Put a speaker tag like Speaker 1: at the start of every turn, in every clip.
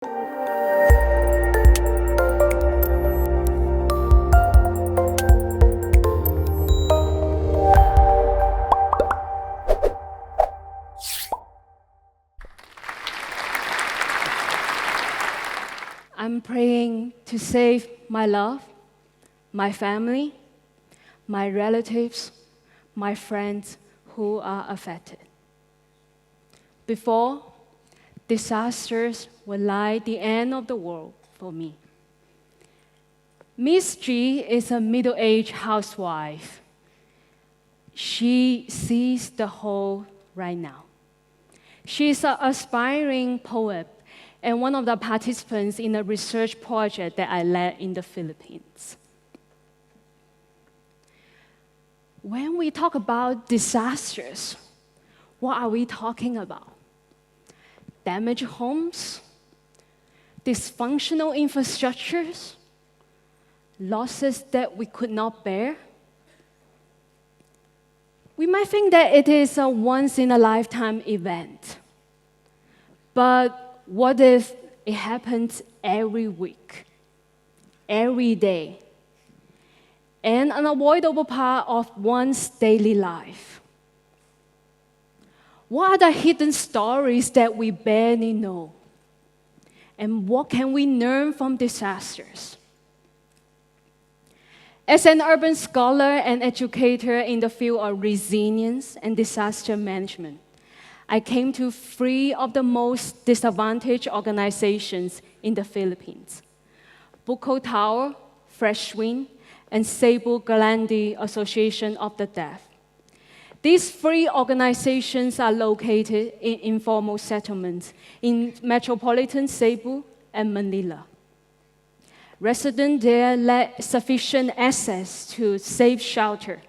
Speaker 1: I'm praying to save my love, my family, my relatives, my friends who are affected. Before, disasters were like the end of the world for me. Miss G is a middle-aged housewife. She sees the whole right now. She's an aspiring poet and one of the participants in a research project that I led in the Philippines. When we talk about disasters, what are we talking about? Damaged homes, dysfunctional infrastructures, losses that we could not bear? We might think that it is a once-in-a-lifetime event, but what if it happens every week, every day, and an unavoidable part of one's daily life? What are the hidden stories that we barely know? And what can we learn from disasters? As an urban scholar and educator in the field of resilience and disaster management, I came to three of the most disadvantaged organizations in the Philippines: Buko Tower, Fresh Wind, and Cebu Galandi Association of the Deaf. These three organizations are located in informal settlements in metropolitan Cebu and Manila. Residents there lack sufficient access to safe shelter,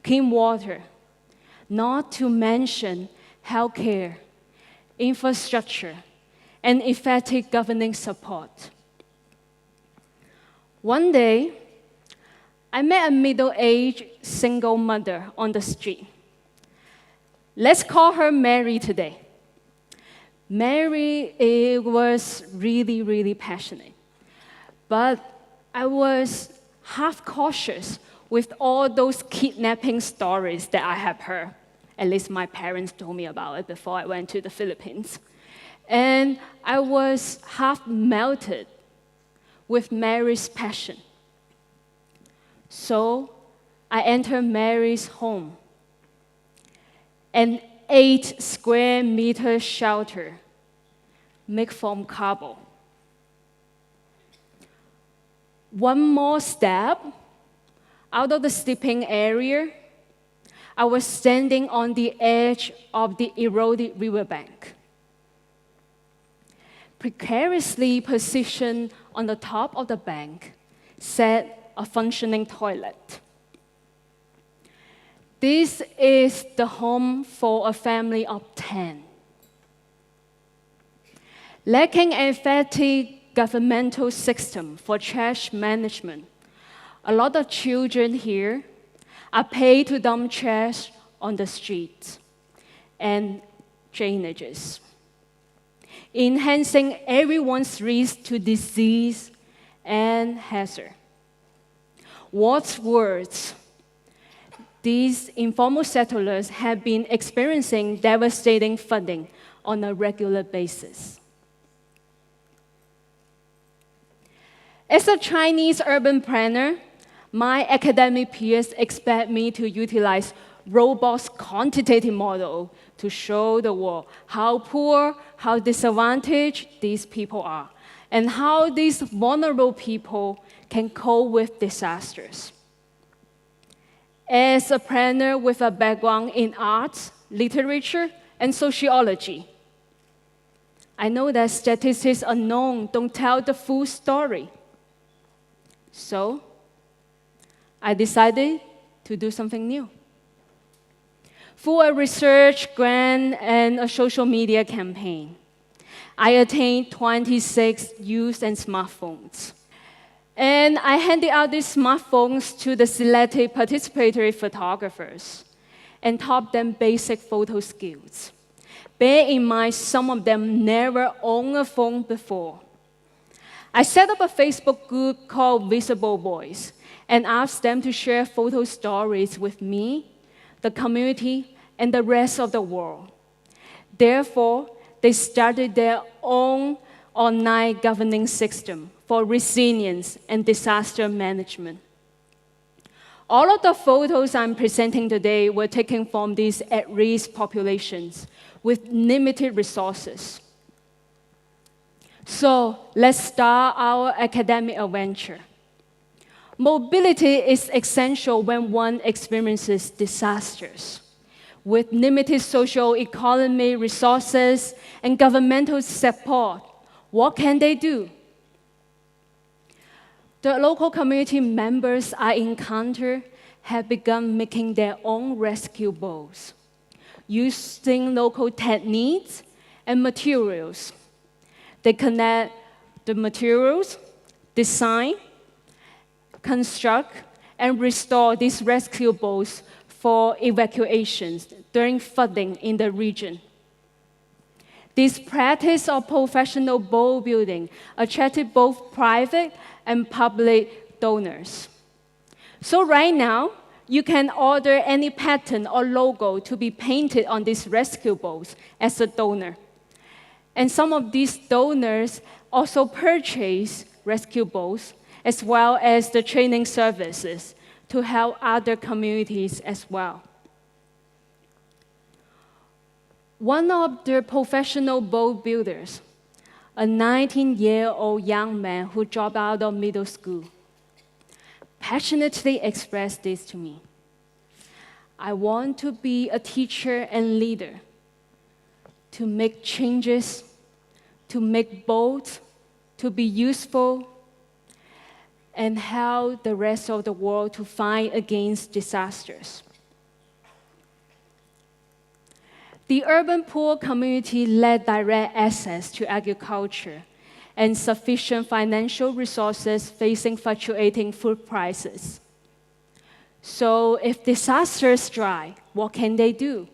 Speaker 1: clean water, not to mention healthcare, infrastructure, and effective governing support. One day, I met a middle-aged single mother on the street. Let's call her Mary today. Mary was really, really passionate, but I was half cautious with all those kidnapping stories that I have heard. At least my parents told me about it before I went to the Philippines. And I was half melted with Mary's passion. So I entered Mary's home, an 8-square-meter shelter made from cardboard. One more step out of the sleeping area, I was standing on the edge of the eroded riverbank, precariously positioned on the top of the bank, sat a functioning toilet. This is the home for a family of 10. Lacking an effective governmental system for trash management, a lot of children here are paid to dump trash on the streets and drainages, enhancing everyone's risk to disease and hazard. What's worse, these informal settlers have been experiencing devastating flooding on a regular basis. As a Chinese urban planner, my academic peers expect me to utilize robust quantitative model to show the world how poor, how disadvantaged these people are, and how these vulnerable people can cope with disasters. As a planner with a background in arts, literature, and sociology, I know that statistics alone don't tell the full story. So, I decided to do something new. Through a research grant and a social media campaign, I attained 26 youth and smartphones. And I handed out these smartphones to the selected participatory photographers and taught them basic photo skills. Bear in mind, some of them never owned a phone before. I set up a Facebook group called Visible Boys and asked them to share photo stories with me, the community, and the rest of the world. Therefore, they started their own online governing system for resilience and disaster management. All of the photos I'm presenting today were taken from these at-risk populations with limited resources. So let's start our academic adventure. Mobility is essential when one experiences disasters. With limited social economy resources and governmental support, what can they do? The local community members I encounter have begun making their own rescue boats, using local techniques and materials. They connect the materials, design, construct, and restore these rescue boats for evacuations during flooding in the region. This practice of professional boat building attracted both private and public donors. So right now, you can order any pattern or logo to be painted on these rescue boats as a donor. And some of these donors also purchase rescue boats as well as the training services to help other communities as well. One of the professional boat builders, a 19-year-old young man who dropped out of middle school, passionately expressed this to me. I want to be a teacher and leader, to make changes, to make boats, to be useful, and help the rest of the world to fight against disasters. The urban poor community lacked direct access to agriculture and sufficient financial resources facing fluctuating food prices. So if disasters strike, what can they do?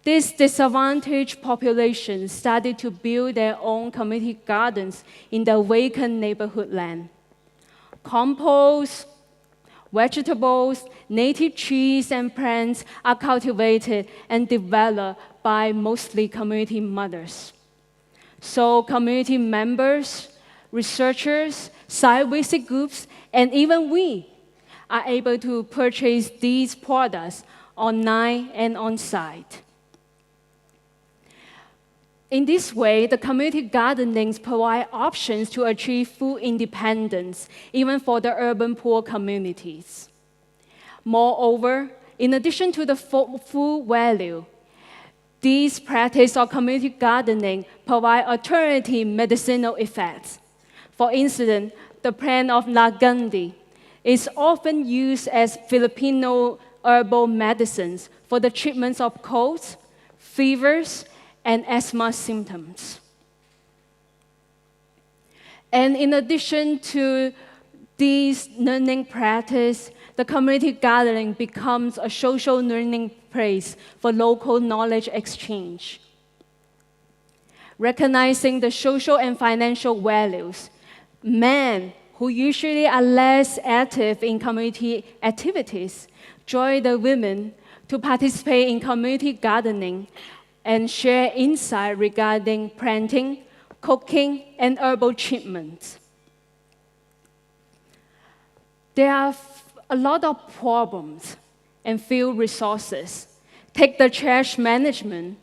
Speaker 1: This disadvantaged population started to build their own community gardens in the vacant neighborhood land. Compost, vegetables, native trees, and plants are cultivated and developed by mostly community mothers. So community members, researchers, site visit groups, and even we are able to purchase these products online and on-site. In this way, the community gardenings provide options to achieve food independence, even for the urban poor communities. Moreover, in addition to the food value, these practices of community gardening provide alternative medicinal effects. For instance, the plant of lagandi is often used as Filipino herbal medicines for the treatment of colds, fevers, and asthma symptoms. And in addition to these learning practice, the community gathering becomes a social learning place for local knowledge exchange. Recognizing the social and financial values, men who usually are less active in community activities join the women to participate in community gardening and share insight regarding planting, cooking, and herbal treatment. There are a lot of problems and few resources. Take the trash management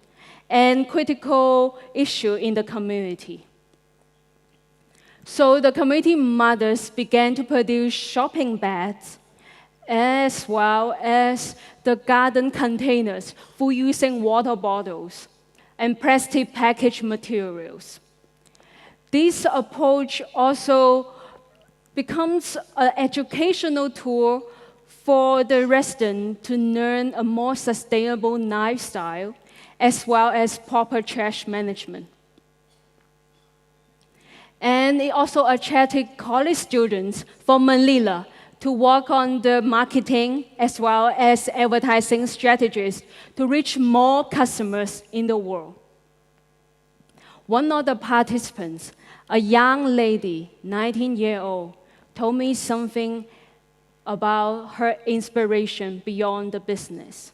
Speaker 1: and critical issue in the community. So the community mothers began to produce shopping bags as well as the garden containers for using water bottles and plastic package materials. This approach also becomes an educational tool for the resident to learn a more sustainable lifestyle as well as proper trash management. And it also attracted college students from Manila to work on the marketing as well as advertising strategies to reach more customers in the world. One of the participants, a young lady, 19-year-old, told me something about her inspiration beyond the business.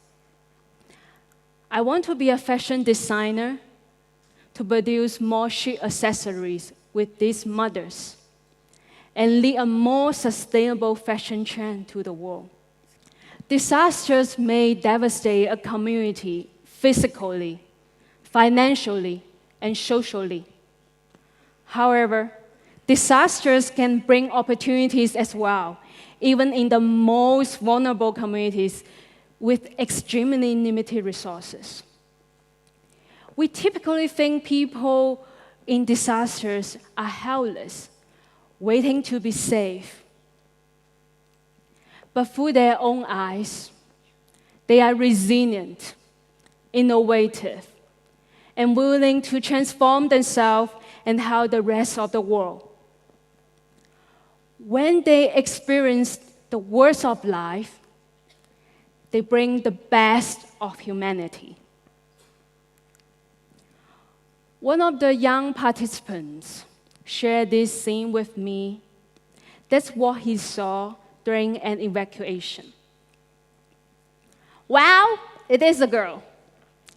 Speaker 1: I want to be a fashion designer to produce more chic accessories with these mothers and lead a more sustainable fashion trend to the world. Disasters may devastate a community physically, financially, and socially. However, disasters can bring opportunities as well, even in the most vulnerable communities with extremely limited resources. We typically think people in disasters are helpless, waiting to be saved. But through their own eyes, they are resilient, innovative, and willing to transform themselves and help the rest of the world. When they experience the worst of life, they bring the best of humanity. One of the young participants shared this scene with me. That's what he saw during an evacuation. Wow, it is a girl.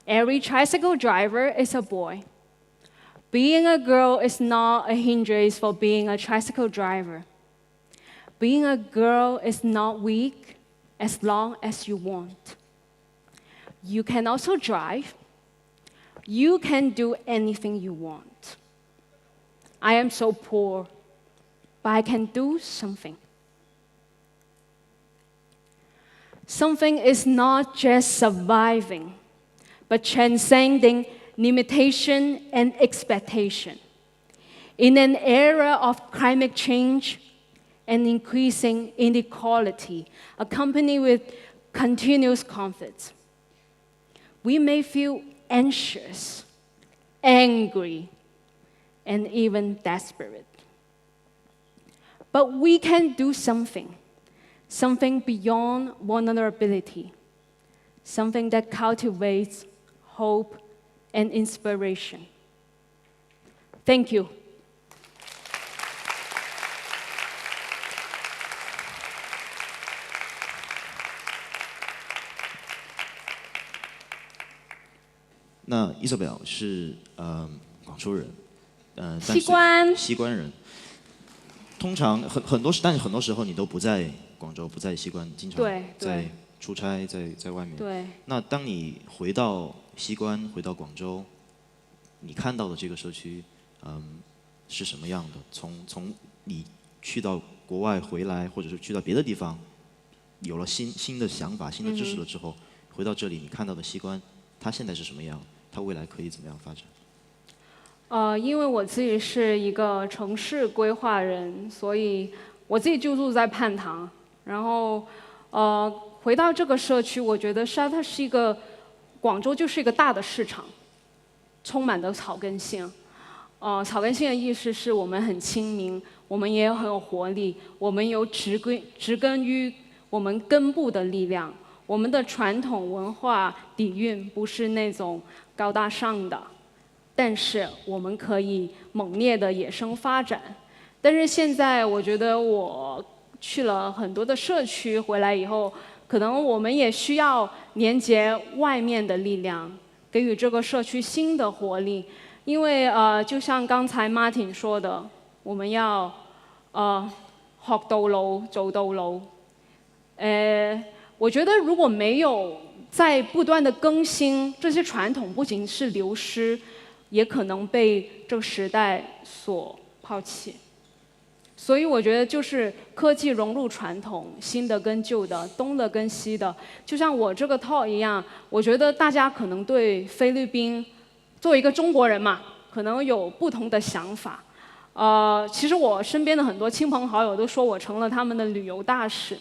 Speaker 1: Every tricycle driver is a boy. Being a girl is not a hindrance for being a tricycle driver. Being a girl is not weak as long as you want. You can also drive. You can do anything you want. I am so poor, but I can do something. Something is not just surviving, but transcending limitation and expectation. In an era of climate change and increasing inequality, accompanied with continuous conflicts, we may feel anxious, angry, and even desperate. But we can do something beyond vulnerability, something that cultivates hope and inspiration. Thank you.
Speaker 2: 那伊瑟贝尔是广州人，
Speaker 1: 西关
Speaker 2: 西关人。通常但是很多时候你都不在广州，不在西关，经常在出差，在外面。
Speaker 1: 对。
Speaker 2: 那当你回到西关，回到广州，你看到的这个社区，是什么样的？从你去到国外回来，或者是去到别的地方，有了新的想法、新的知识了之后，回到这里，你看到的西关，它现在是什么样？它未来可以怎么样发展？
Speaker 1: 因为我自己是一个城市规划人，所以我自己就住在泮塘。然后，回到这个社区，我觉得它是一个广州就是一个大的市场，充满了草根性。草根性的意思是我们很亲民，我们也很有活力，我们有植根于我们根部的力量。我们的传统文化底蕴不是那种高大上的。但是我们可以猛烈的野生发展。但是现在我觉得我去了很多的社区，回来以后，可能我们也需要连接外面的力量，给予这个社区新的活力。因为就像刚才 Martin 说的，我们要學到老做到老。我覺得如果沒有在不斷的更新，這些傳統不僅是流失，也可能被這個時代所拋棄。所以我覺得就是科技融入傳統，新的跟舊的，東的跟西的。就像我這個 talk 一樣，我覺得大家可能對菲律賓作為一個中國人嘛，可能有不同的想法。其實我身邊的很多親朋好友都說我成了他們的旅遊大使。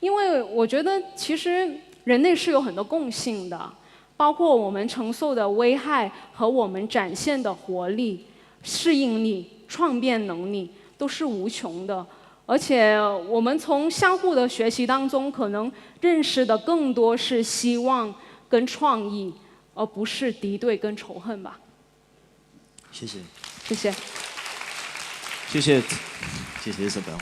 Speaker 1: 因為我覺得其實人類是有很多共性的，包括我們承受的危害和我們展現的活力、適應力、創變能力都是無窮的。而且我們從相互的學習當中，可能認識的更多是希望跟創意，而不是敵對跟仇恨吧。
Speaker 2: 谢谢，
Speaker 1: 谢谢。
Speaker 2: 谢谢，谢谢 Isabel。